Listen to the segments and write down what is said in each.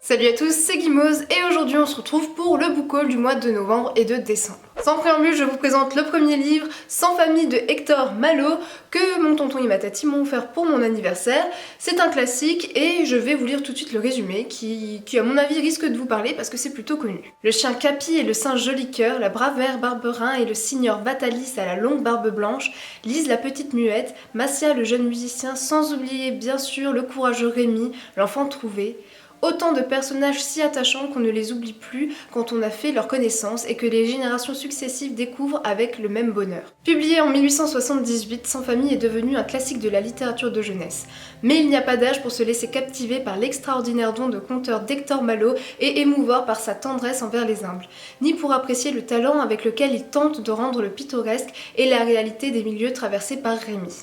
Salut à tous, c'est Guimauve et aujourd'hui on se retrouve pour le book haul du mois de novembre et de décembre. Sans préambule, je vous présente le premier livre, Sans famille de Hector Malot, que mon tonton et ma tati m'ont offert pour mon anniversaire. C'est un classique et je vais vous lire tout de suite le résumé qui à mon avis risque de vous parler parce que c'est plutôt connu. Le chien Capi et le singe Jolicoeur, la brave mère Barberin et le signor Vatalis à la longue barbe blanche, Lise la petite muette, Massia le jeune musicien, sans oublier bien sûr le courageux Rémi, l'enfant trouvé. Autant de personnages si attachants qu'on ne les oublie plus quand on a fait leur connaissance et que les générations successives découvrent avec le même bonheur. Publié en 1878, Sans famille est devenu un classique de la littérature de jeunesse. Mais il n'y a pas d'âge pour se laisser captiver par l'extraordinaire don de conteur d'Hector Malot et émouvoir par sa tendresse envers les humbles, ni pour apprécier le talent avec lequel il tente de rendre le pittoresque et la réalité des milieux traversés par Rémi.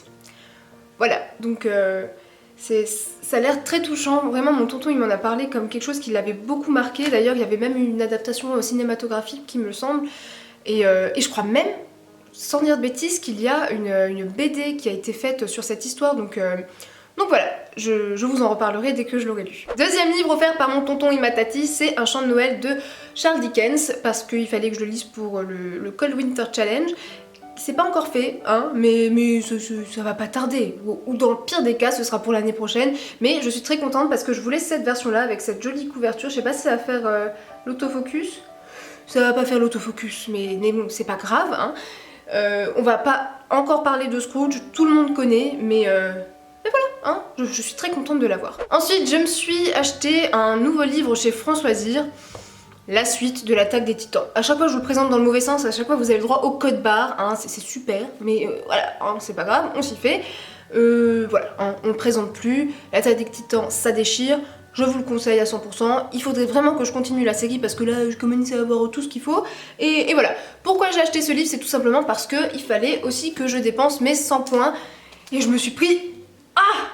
Voilà, donc ça a l'air très touchant, vraiment mon tonton il m'en a parlé comme quelque chose qui l'avait beaucoup marqué, d'ailleurs il y avait même une adaptation cinématographique qui me semble, et je crois même, sans dire de bêtises, qu'il y a une BD qui a été faite sur cette histoire, donc voilà, je vous en reparlerai dès que je l'aurai lu. Deuxième livre offert par mon tonton et ma tati, c'est Un chant de Noël de Charles Dickens, parce qu'il fallait que je le lise pour le Cold Winter Challenge. C'est pas encore fait, hein, mais ça va pas tarder. Ou dans le pire des cas, ce sera pour l'année prochaine. Mais je suis très contente parce que je voulais cette version-là avec cette jolie couverture. Je sais pas si ça va faire l'autofocus. Ça va pas faire l'autofocus, mais bon, c'est pas grave. Hein. On va pas encore parler de Scrooge, tout le monde connaît, mais voilà, hein, je suis très contente de l'avoir. Ensuite, je me suis acheté un nouveau livre chez Françoisir. La suite de l'attaque des titans. À chaque fois je vous le présente dans le mauvais sens, à chaque fois vous avez le droit au code barre, hein, c'est super, mais voilà, hein, c'est pas grave, on s'y fait. Voilà, hein, on le présente plus, l'attaque des titans ça déchire, je vous le conseille à 100%, il faudrait vraiment que je continue la série parce que là je commence à avoir tout ce qu'il faut, et voilà. Pourquoi j'ai acheté ce livre, c'est tout simplement parce qu'il fallait aussi que je dépense mes 100 points, et je me suis pris... Ah!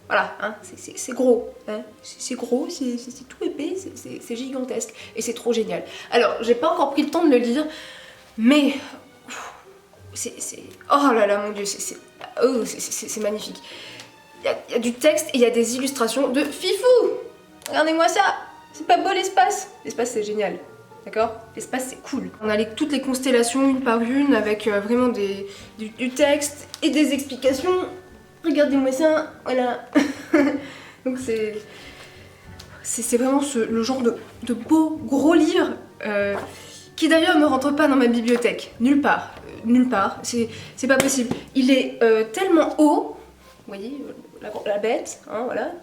Voilà, hein, c'est gros, hein, c'est gros, c'est tout épais, c'est gigantesque et c'est trop génial. Alors, j'ai pas encore pris le temps de le lire, mais c'est... Oh là là, mon dieu, c'est magnifique. Il y a du texte et il y a des illustrations de fifou. Regardez-moi ça, c'est pas beau l'espace. L'espace c'est génial, d'accord? L'espace c'est cool. On a toutes les constellations une par une avec vraiment du texte et des explications. Regardez-moi ça, voilà. Donc c'est vraiment le genre de beau gros livre qui d'ailleurs ne rentre pas dans ma bibliothèque, nulle part, c'est pas possible. Il est tellement haut, vous voyez, la bête, hein, voilà,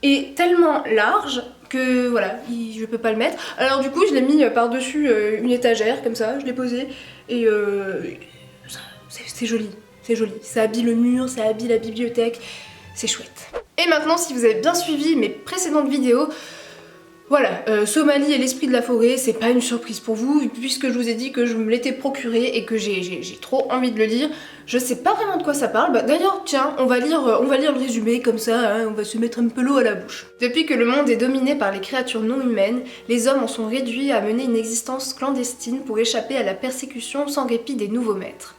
et tellement large que voilà, je peux pas le mettre. Alors du coup je l'ai mis par-dessus une étagère comme ça, je l'ai posé et c'est joli. C'est joli, ça habille le mur, ça habille la bibliothèque, c'est chouette. Et maintenant, si vous avez bien suivi mes précédentes vidéos, voilà, Somalie et l'esprit de la forêt, c'est pas une surprise pour vous, puisque je vous ai dit que je me l'étais procuré et que j'ai trop envie de le lire. Je sais pas vraiment de quoi ça parle, d'ailleurs, tiens, on va lire le résumé comme ça, hein, on va se mettre un peu l'eau à la bouche. Depuis que le monde est dominé par les créatures non humaines, les hommes en sont réduits à mener une existence clandestine pour échapper à la persécution sans répit des nouveaux maîtres.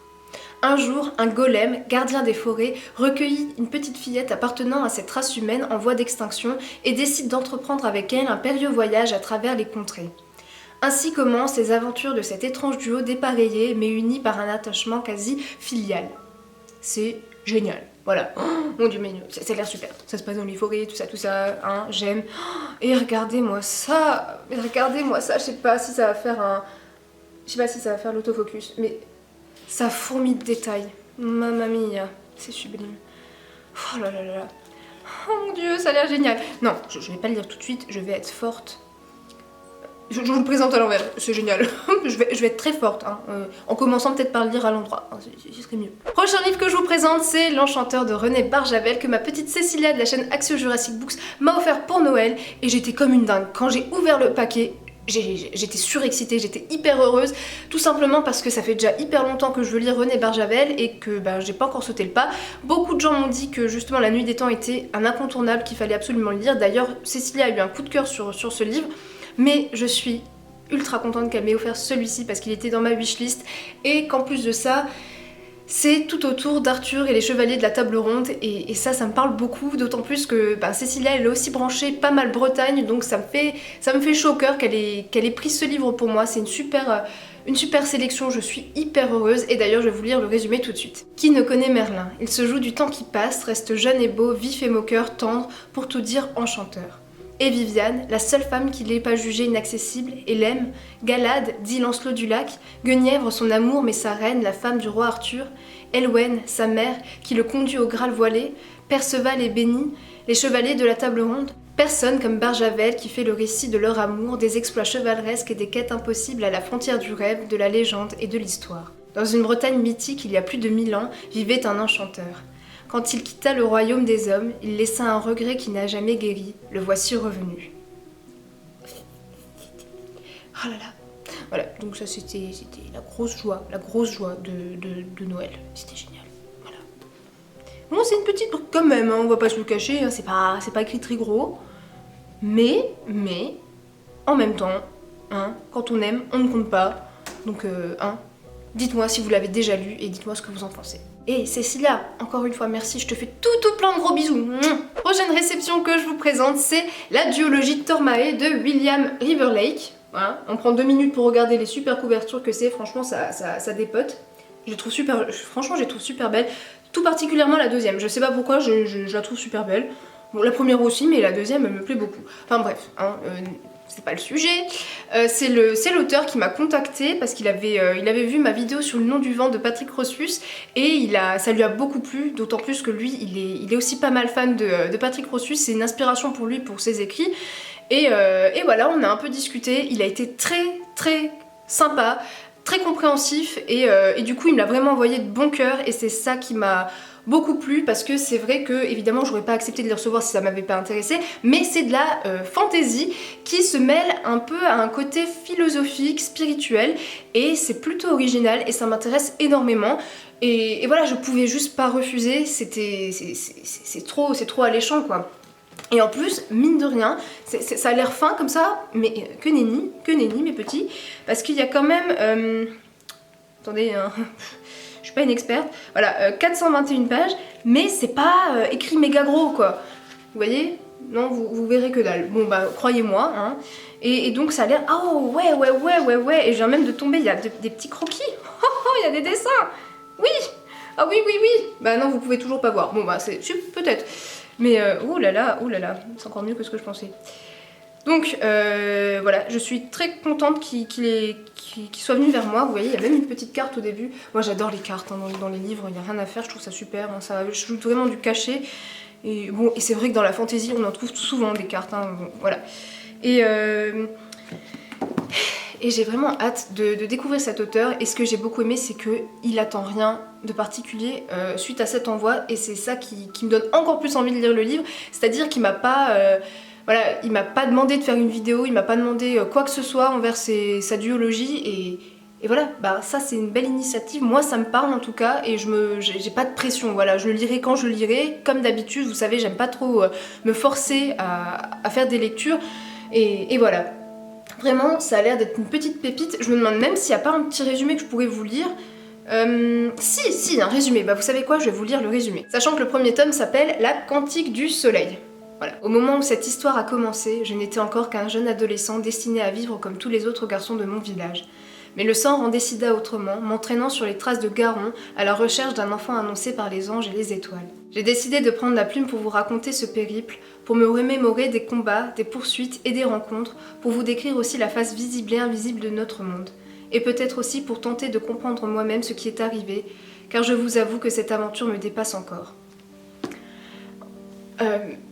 Un jour, un golem, gardien des forêts, recueillit une petite fillette appartenant à cette race humaine en voie d'extinction et décide d'entreprendre avec elle un périlleux voyage à travers les contrées. Ainsi commencent les aventures de cet étrange duo dépareillé mais uni par un attachement quasi filial. C'est génial, voilà. Oh, mon dieu, mais ça a l'air super. Ça se passe dans les forêts, tout ça, hein, j'aime. Et regardez-moi ça, je sais pas si ça va faire l'autofocus, mais... Ça fourmille de détails. Mamma mia, c'est sublime. Oh là là là là. Oh mon dieu, ça a l'air génial. Non, je vais pas le lire tout de suite, je vais être forte. Je vous le présente à l'envers, c'est génial. je vais être très forte, hein, en commençant peut-être par le lire à l'endroit, hein, ce serait mieux. Prochain livre que je vous présente, c'est L'Enchanteur de René Barjavel, que ma petite Cécilia de la chaîne Axio Jurassic Books m'a offert pour Noël, et j'étais comme une dingue. Quand j'ai ouvert le paquet, j'étais surexcitée, j'étais hyper heureuse, tout simplement parce que ça fait déjà hyper longtemps que je veux lire René Barjavel et que j'ai pas encore sauté le pas. Beaucoup de gens m'ont dit que justement La Nuit des Temps était un incontournable, qu'il fallait absolument le lire. D'ailleurs, Cécilia a eu un coup de cœur sur ce livre, mais je suis ultra contente qu'elle m'ait offert celui-ci parce qu'il était dans ma wishlist et qu'en plus de ça, C'est tout autour d'Arthur et les chevaliers de la table ronde et ça me parle beaucoup, d'autant plus que Cécilia elle est aussi branchée pas mal Bretagne, donc ça me fait chaud au cœur qu'elle ait pris ce livre pour moi. C'est une super sélection, je suis hyper heureuse et d'ailleurs je vais vous lire le résumé tout de suite. Qui ne connaît Merlin? Il se joue du temps qui passe, reste jeune et beau, vif et moqueur, tendre, pour tout dire enchanteur. Et Viviane, la seule femme qui l'ait pas jugée inaccessible, et l'aime, Galade, dit Lancelot du Lac, Guenièvre son amour mais sa reine, la femme du roi Arthur, Elwen, sa mère, qui le conduit au Graal voilé, Perceval et Béni, les chevaliers de la table ronde, personne comme Barjavel qui fait le récit de leur amour, des exploits chevaleresques et des quêtes impossibles à la frontière du rêve, de la légende et de l'histoire. Dans une Bretagne mythique, il y a plus de 1000 ans, vivait un enchanteur. Quand il quitta le royaume des hommes, il laissa un regret qui n'a jamais guéri. Le voici revenu. Oh là là. Voilà, donc ça c'était la grosse joie de Noël. C'était génial. Voilà. Bon, c'est une petite quand même, hein, on va pas se le cacher, hein, c'est pas écrit très gros. Mais, en même temps, hein, quand on aime, on ne compte pas. Donc, dites-moi si vous l'avez déjà lu et dites-moi ce que vous en pensez. Et Cécilia, encore une fois, merci, je te fais tout plein de gros bisous. Prochaine réception que je vous présente, c'est la duologie Tormae de William Riverlake. Voilà, on prend 2 minutes pour regarder les super couvertures que c'est, franchement ça dépote. Je les trouve super, franchement je les trouve super belles, tout particulièrement la deuxième, je sais pas pourquoi, je la trouve super belle. Bon, la première aussi, mais la deuxième elle me plaît beaucoup. Enfin bref, hein, c'est pas le sujet. C'est l'auteur qui m'a contacté parce qu'il avait vu ma vidéo sur le nom du vent de Patrick Rothfuss et ça lui a beaucoup plu, d'autant plus que lui il est aussi pas mal fan de Patrick Rothfuss, c'est une inspiration pour lui pour ses écrits. Et voilà, on a un peu discuté, il a été très sympa, très compréhensif et du coup il me l'a vraiment envoyé de bon cœur et c'est ça qui m'a beaucoup plu parce que c'est vrai que évidemment j'aurais pas accepté de les recevoir si ça m'avait pas intéressé, mais c'est de la fantasy qui se mêle un peu à un côté philosophique, spirituel et c'est plutôt original et ça m'intéresse énormément et voilà, je pouvais juste pas refuser, c'est trop alléchant quoi. Et en plus, mine de rien, ça a l'air fin comme ça, mais que nenni mes petits, parce qu'il y a quand même... attendez, hein, je suis pas une experte, voilà, 421 pages, mais c'est pas écrit méga gros quoi. Vous voyez? Non, vous verrez que dalle. Bon bah, croyez-moi, hein. Et donc ça a l'air... Oh ouais, et je viens même de tomber, il y a des petits croquis. Oh, il y a des dessins. Oui. Ah oui. Bah non, vous pouvez toujours pas voir. Bon bah, c'est peut-être... Mais oh là là, c'est encore mieux que ce que je pensais. Donc voilà, je suis très contente qu'il soit venu vers moi. Vous voyez, il y a même une petite carte au début. Moi j'adore les cartes hein, dans les livres, il n'y a rien à faire, je trouve ça super. Hein, ça ajoute vraiment du cachet. Et bon, et c'est vrai que dans la fantasy, on en trouve souvent des cartes. Hein, bon, voilà. Et j'ai vraiment hâte de découvrir cet auteur et ce que j'ai beaucoup aimé c'est qu'il attend rien de particulier suite à cet envoi et c'est ça qui me donne encore plus envie de lire le livre, c'est-à-dire qu'il m'a pas voilà, il m'a pas demandé de faire une vidéo, il m'a pas demandé quoi que ce soit envers sa duologie et voilà, bah ça c'est une belle initiative, moi ça me parle en tout cas et j'ai pas de pression, voilà, je le lirai quand je le lirai, comme d'habitude, vous savez j'aime pas trop me forcer à faire des lectures et voilà. Vraiment, ça a l'air d'être une petite pépite. Je me demande même s'il n'y a pas un petit résumé que je pourrais vous lire. Si, un résumé. Bah vous savez quoi, je vais vous lire le résumé. Sachant que le premier tome s'appelle La Cantique du Soleil. Voilà. Au moment où cette histoire a commencé, je n'étais encore qu'un jeune adolescent destiné à vivre comme tous les autres garçons de mon village. Mais le sort en décida autrement, m'entraînant sur les traces de Garon à la recherche d'un enfant annoncé par les anges et les étoiles. J'ai décidé de prendre la plume pour vous raconter ce périple, pour me remémorer des combats, des poursuites et des rencontres, pour vous décrire aussi la face visible et invisible de notre monde. Et peut-être aussi pour tenter de comprendre moi-même ce qui est arrivé, car je vous avoue que cette aventure me dépasse encore.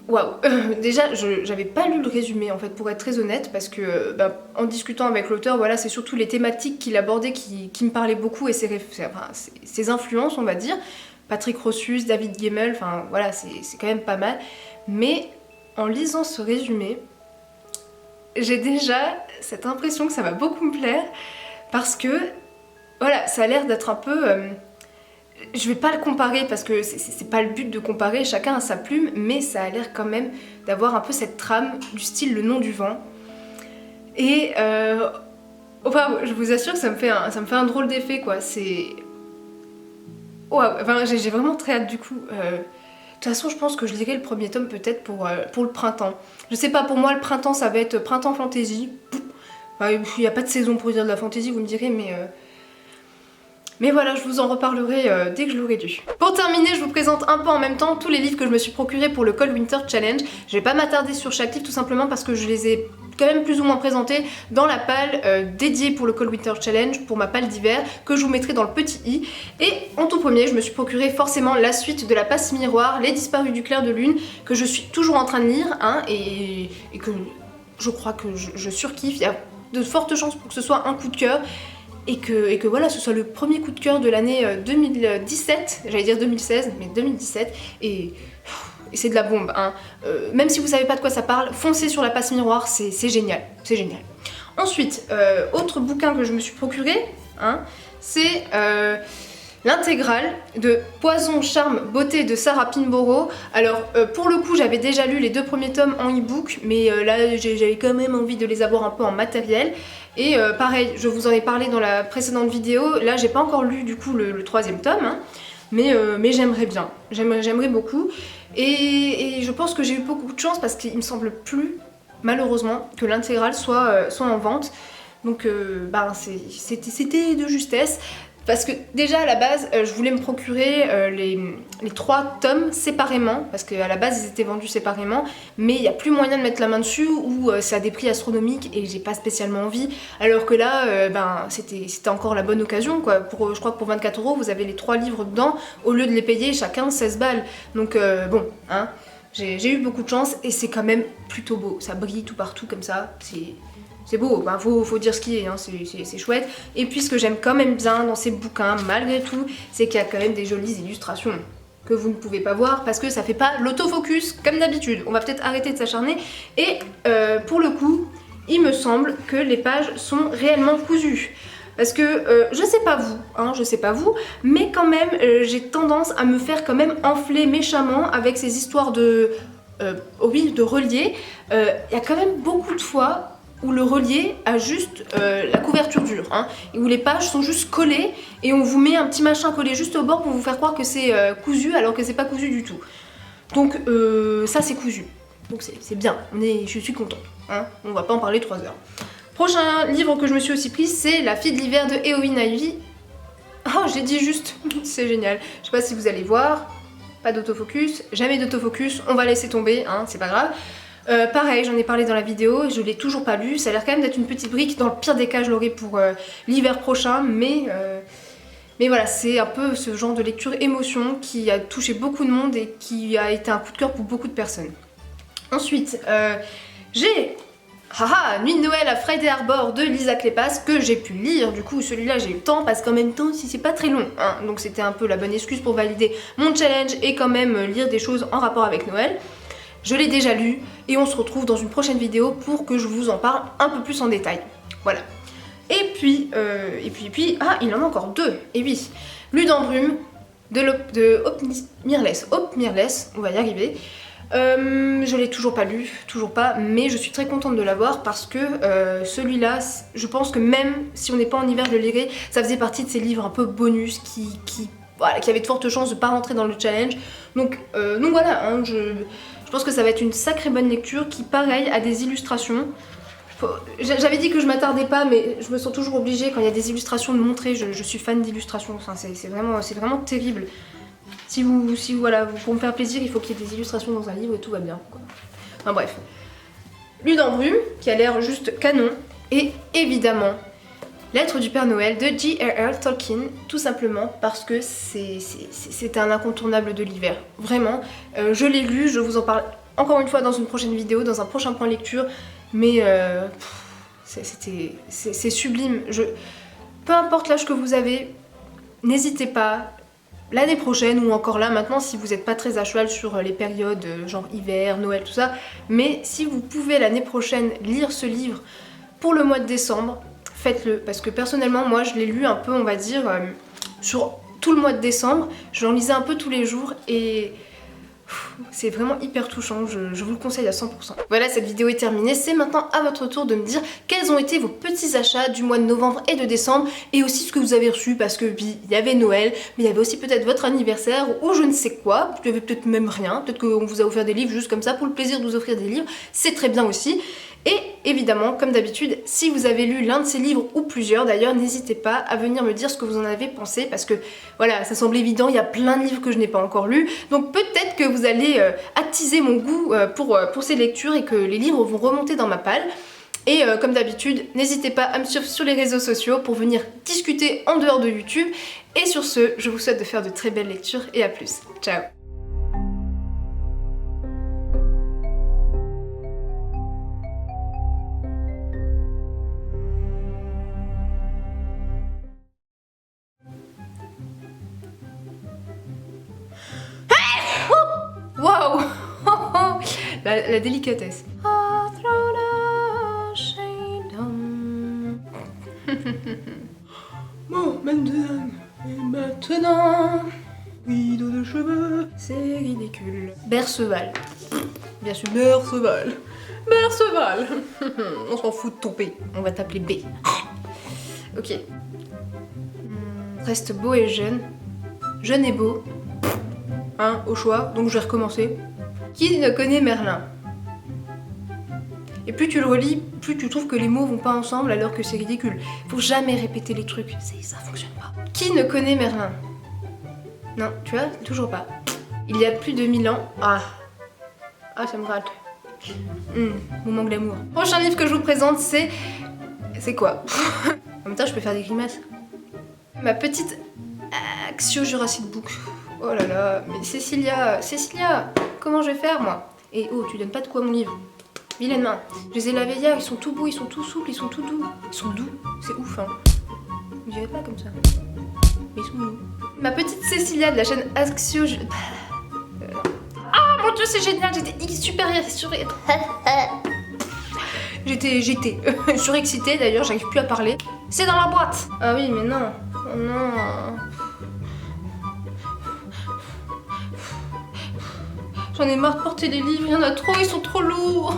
Waouh. Déjà, j'avais pas lu le résumé en fait, pour être très honnête, parce que en discutant avec l'auteur, voilà, c'est surtout les thématiques qu'il abordait qui me parlaient beaucoup et ses influences, on va dire. Patrick Rothfuss, David Gemmell, enfin voilà, c'est quand même pas mal. Mais en lisant ce résumé, j'ai déjà cette impression que ça va beaucoup me plaire, parce que voilà, ça a l'air d'être un peu... je vais pas le comparer parce que c'est pas le but de comparer, chacun a sa plume, mais ça a l'air quand même d'avoir un peu cette trame du style Le Nom du Vent. Et enfin, je vous assure que ça me fait un drôle d'effet quoi, c'est... Ouais, enfin, j'ai vraiment très hâte du coup. De toute façon, je pense que je lirai le premier tome peut-être pour le printemps. Je sais pas, pour moi, le printemps, ça va être printemps fantasy. Enfin, il n'y a pas de saison pour dire de la fantasy, vous me direz, mais voilà, je vous en reparlerai dès que je l'aurai lu. Pour terminer, je vous présente un peu en même temps tous les livres que je me suis procurés pour le Cold Winter Challenge. Je vais pas m'attarder sur chaque livre tout simplement parce que je les ai quand même plus ou moins présentés dans la palle dédiée pour le Cold Winter Challenge, pour ma palle d'hiver, que je vous mettrai dans le petit i. Et en tout premier, je me suis procuré forcément la suite de la passe miroir, Les Disparus du clair de lune, que je suis toujours en train de lire, hein, et que je crois que je surkiffe. Il y a de fortes chances pour que ce soit un coup de cœur. Et que voilà, ce soit le premier coup de cœur de l'année 2017, j'allais dire 2016, mais 2017, et c'est de la bombe, hein. Même si vous savez pas de quoi ça parle, foncez sur la passe miroir, c'est génial, c'est génial. Ensuite, autre bouquin que je me suis procuré, hein, c'est l'intégrale de Poison, Charme, Beauté de Sarah Pinborough. Alors pour le coup j'avais déjà lu les 2 premiers tomes en e-book, mais là j'avais quand même envie de les avoir un peu en matériel. Et pareil, je vous en ai parlé dans la précédente vidéo, là j'ai pas encore lu du coup le 3e tome, hein, mais j'aimerais bien, j'aimerais beaucoup. Et je pense que j'ai eu beaucoup de chance parce qu'il me semble plus, malheureusement, que l'intégrale soit en vente. Donc c'était de justesse. Parce que déjà à la base, je voulais me procurer les 3 tomes séparément, parce qu'à la base ils étaient vendus séparément, mais il n'y a plus moyen de mettre la main dessus, ou c'est à des prix astronomiques et j'ai pas spécialement envie, alors que là, c'était encore la bonne occasion, quoi. Je crois que pour 24 € vous avez les 3 livres dedans, au lieu de les payer chacun 16 balles. Donc bon, hein, j'ai eu beaucoup de chance et c'est quand même plutôt beau, ça brille tout partout comme ça, c'est beau, ben faut dire ce qui est, hein, c'est chouette. Et puis ce que j'aime quand même bien dans ces bouquins, malgré tout, c'est qu'il y a quand même des jolies illustrations que vous ne pouvez pas voir parce que ça fait pas l'autofocus comme d'habitude. On va peut-être arrêter de s'acharner. Et pour le coup, il me semble que les pages sont réellement cousues. Parce que je sais pas vous, hein, je sais pas vous, mais quand même j'ai tendance à me faire quand même enfler méchamment avec ces histoires de relier. Il y a quand même beaucoup de fois où le relié a juste la couverture dure, hein, et où les pages sont juste collées et on vous met un petit machin collé juste au bord pour vous faire croire que c'est cousu alors que c'est pas cousu du tout. Donc ça c'est cousu, donc c'est bien, je suis contente, hein, on va pas en parler 3 heures. Prochain livre que je me suis aussi prise, c'est La fille de l'hiver de Eowyn Ivy. Oh, j'ai dit juste, c'est génial. Je sais pas si vous allez voir, pas d'autofocus, jamais d'autofocus, on va laisser tomber, hein, c'est pas grave. Pareil, j'en ai parlé dans la vidéo, je l'ai toujours pas lu, ça a l'air quand même d'être une petite brique, dans le pire des cas je l'aurai pour l'hiver prochain, mais voilà, c'est un peu ce genre de lecture émotion qui a touché beaucoup de monde et qui a été un coup de cœur pour beaucoup de personnes. Ensuite, j'ai Nuit de Noël à Friday Harbor de Lisa Kleypas que j'ai pu lire, du coup celui-là j'ai eu le temps parce qu'en même temps si c'est pas très long, hein, donc c'était un peu la bonne excuse pour valider mon challenge et quand même lire des choses en rapport avec Noël. Je l'ai déjà lu et on se retrouve dans une prochaine vidéo pour que je vous en parle un peu plus en détail. Voilà. Et puis, il en a encore 2. Et oui, Lu dans Brume de Hope Mirrlees, on va y arriver. Je l'ai toujours pas lu, toujours pas, mais je suis très contente de l'avoir parce que celui-là, je pense que même si on n'est pas en hiver, je le lirai. Ça faisait partie de ces livres un peu bonus qui avaient de fortes chances de pas rentrer dans le challenge. Donc voilà, hein, je pense que ça va être une sacrée bonne lecture qui, pareil, a des illustrations. J'avais dit que je m'attardais pas, mais je me sens toujours obligée quand il y a des illustrations de montrer. Je suis fan d'illustrations, enfin, c'est vraiment terrible. Si voilà, pour me faire plaisir, il faut qu'il y ait des illustrations dans un livre et tout va bien, quoi. Enfin bref. Lu dans Brume, qui a l'air juste canon, et évidemment Lettre du Père Noël de J.R.R. Tolkien, tout simplement parce que c'est un incontournable de l'hiver. Vraiment, je l'ai lu, je vous en parle encore une fois dans une prochaine vidéo, dans un prochain point lecture, mais c'est sublime. Peu importe l'âge que vous avez, n'hésitez pas, l'année prochaine ou encore là maintenant si vous n'êtes pas très à cheval sur les périodes genre hiver, Noël, tout ça, mais si vous pouvez l'année prochaine lire ce livre pour le mois de décembre, faites-le, parce que personnellement moi je l'ai lu un peu, on va dire, sur tout le mois de décembre, j'en lisais un peu tous les jours et C'est vraiment hyper touchant, je vous le conseille à 100%. Voilà, cette vidéo est terminée, c'est maintenant à votre tour de me dire quels ont été vos petits achats du mois de novembre et de décembre, et aussi ce que vous avez reçu, parce que oui, il y avait Noël, mais il y avait aussi peut-être votre anniversaire, ou je ne sais quoi, il y avait peut-être même rien, peut-être qu'on vous a offert des livres juste comme ça, pour le plaisir de vous offrir des livres, c'est très bien aussi. Et évidemment, comme d'habitude, si vous avez lu l'un de ces livres ou plusieurs d'ailleurs, n'hésitez pas à venir me dire ce que vous en avez pensé, parce que voilà, ça semble évident, il y a plein de livres que je n'ai pas encore lus, donc peut-être que vous allez attiser mon goût pour ces lectures et que les livres vont remonter dans ma palle. Et comme d'habitude, n'hésitez pas à me suivre sur les réseaux sociaux pour venir discuter en dehors de YouTube. Et sur ce, je vous souhaite de faire de très belles lectures et à plus. Ciao! Waouh. La délicatesse. Bon, maintenant, rideau de cheveux, c'est ridicule. Berceval. Bien sûr, Berceval. Berceval. On s'en fout de ton P. On va t'appeler B. Ok. Reste beau et jeune. Jeune et beau. Hein, au choix, donc je vais recommencer. Qui ne connaît Merlin? Et plus tu le relis, plus tu trouves que les mots vont pas ensemble alors que c'est ridicule. Faut jamais répéter les trucs, ça fonctionne pas. Qui ne connaît Merlin? Non, tu vois, toujours pas. Il y a plus de 1000 ans... Ah, ça me gratte. Mon manque d'amour. Prochain livre que je vous présente, c'est... C'est quoi? En même temps, je peux faire des grimaces. Ma petite Axio Jurassic Book. Oh là là, mais Cécilia, comment je vais faire moi? Et oh, tu donnes pas de quoi mon livre? Vilaine main. Je les ai lavés hier, ils sont tout beaux, ils sont tout souples, ils sont tout doux. Ils sont doux, c'est ouf hein. Vous dirais pas comme ça. Mais ils sont doux. Ma petite Cécilia de la chaîne Axio... Ah mon dieu, c'est génial, j'étais super J'étais surexcitée d'ailleurs, j'arrive plus à parler. C'est dans la boîte. Ah oui, mais non. Oh non. J'en ai marre de porter les livres, il y en a trop, ils sont trop lourds.